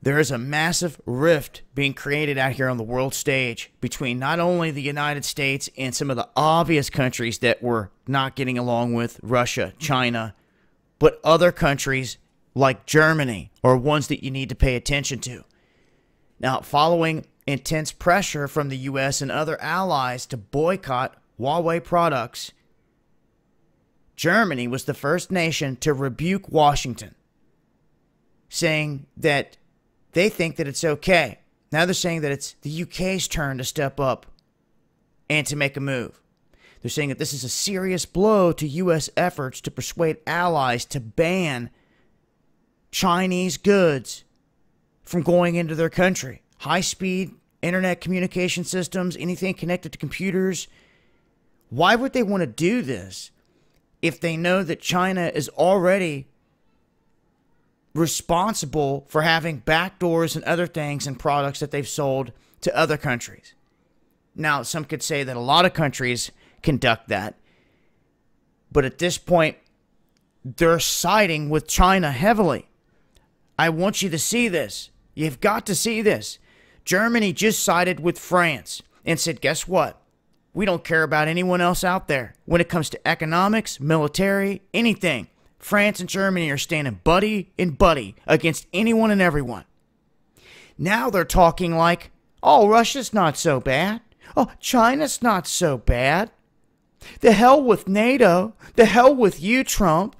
there is a massive rift being created out here on the world stage between not only the United States and some of the obvious countries that we're not getting along with, Russia, China, but other countries like Germany are ones that you need to pay attention to. Now, following intense pressure from the U.S. and other allies to boycott Huawei products, Germany was the first nation to rebuke Washington, saying that they think that it's okay. Now they're saying that it's the UK's turn to step up and to make a move. They're saying that this is a serious blow to U.S. efforts to persuade allies to ban Chinese goods from going into their country. High-speed internet communication systems, anything connected to computers. Why would they want to do this if they know that China is already responsible for having backdoors and other things and products that they've sold to other countries? Now, some could say that a lot of countries conduct that, but at this point, they're siding with China heavily. I want you to see this. You've got to see this. Germany just sided with France and said, guess what? We don't care about anyone else out there. When it comes to economics, military, anything, France and Germany are standing buddy in buddy against anyone and everyone. Now they're talking like, oh, Russia's not so bad. Oh, China's not so bad. The hell with NATO. The hell with you, Trump.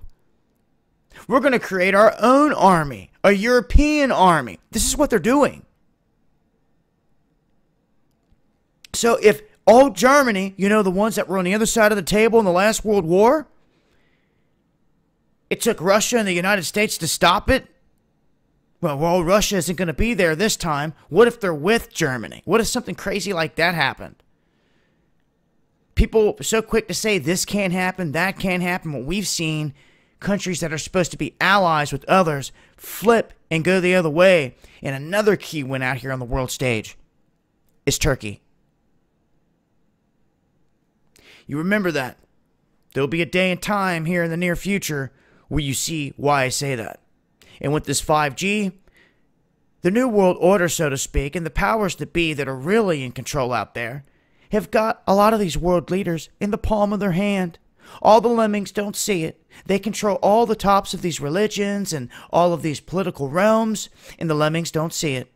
We're going to create our own army, a European army. This is what they're doing. So if old Germany, you know, the ones that were on the other side of the table in the last World War, it took Russia and the United States to stop it. Well, Russia isn't going to be there this time. What if they're with Germany? What if something crazy like that happened? People are so quick to say this can't happen, that can't happen. But we've seen countries that are supposed to be allies with others flip and go the other way. And another key win out here on the world stage is Turkey. You remember that. There'll be a day and time here in the near future where you see why I say that. And with this 5G, the new world order, so to speak, and the powers that be that are really in control out there have got a lot of these world leaders in the palm of their hand. All the lemmings don't see it. They control all the tops of these religions and all of these political realms, and the lemmings don't see it.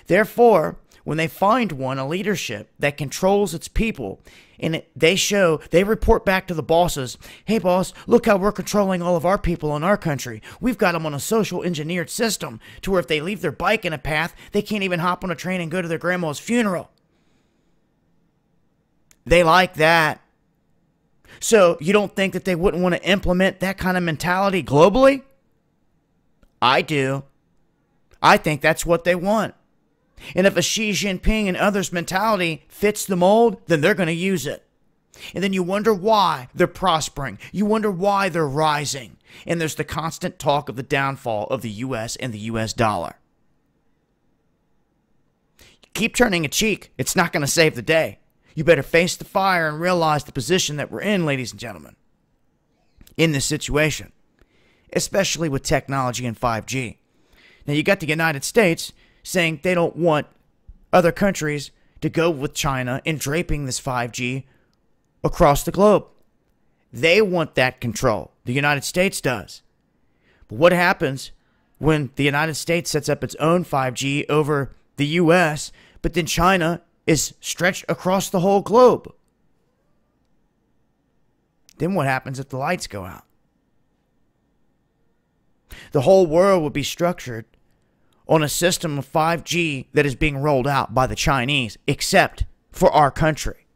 Therefore, when they find one, a leadership that controls its people, and they report back to the bosses, hey boss, look how we're controlling all of our people in our country. We've got them on a social engineered system to where if they leave their bike in a path, they can't even hop on a train and go to their grandma's funeral. They like that. So you don't think that they wouldn't want to implement that kind of mentality globally? I do. I think that's what they want. And if a Xi Jinping and others' mentality fits the mold, then they're going to use it. And then you wonder why they're prospering. You wonder why they're rising. And there's the constant talk of the downfall of the U.S. and the U.S. dollar. Keep turning a cheek. It's not going to save the day. You better face the fire and realize the position that we're in, ladies and gentlemen, in this situation, especially with technology and 5G. Now, you got the United States saying they don't want other countries to go with China in draping this 5G across the globe. They want that control. The United States does. But what happens when the United States sets up its own 5G over the U.S., but then China is stretched across the whole globe? Then what happens if the lights go out? The whole world would be structured on a system of 5G that is being rolled out by the Chinese, except for our country.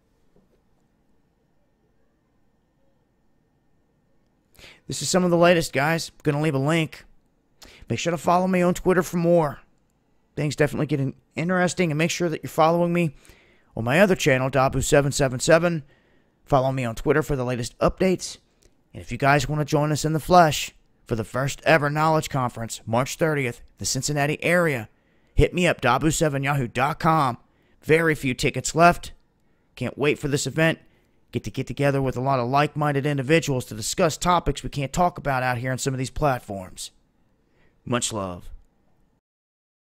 This is some of the latest, guys. I'm going to leave a link. Make sure to follow me on Twitter for more. Things definitely getting interesting, and make sure that you're following me on my other channel, Dabu777. Follow me on Twitter for the latest updates. And if you guys want to join us in the flesh for the first ever Knowledge Conference, March 30th, the Cincinnati area, hit me up, Dabu7yahoo.com. Very few tickets left. Can't wait for this event. Get together with a lot of like-minded individuals to discuss topics we can't talk about out here on some of these platforms. Much love.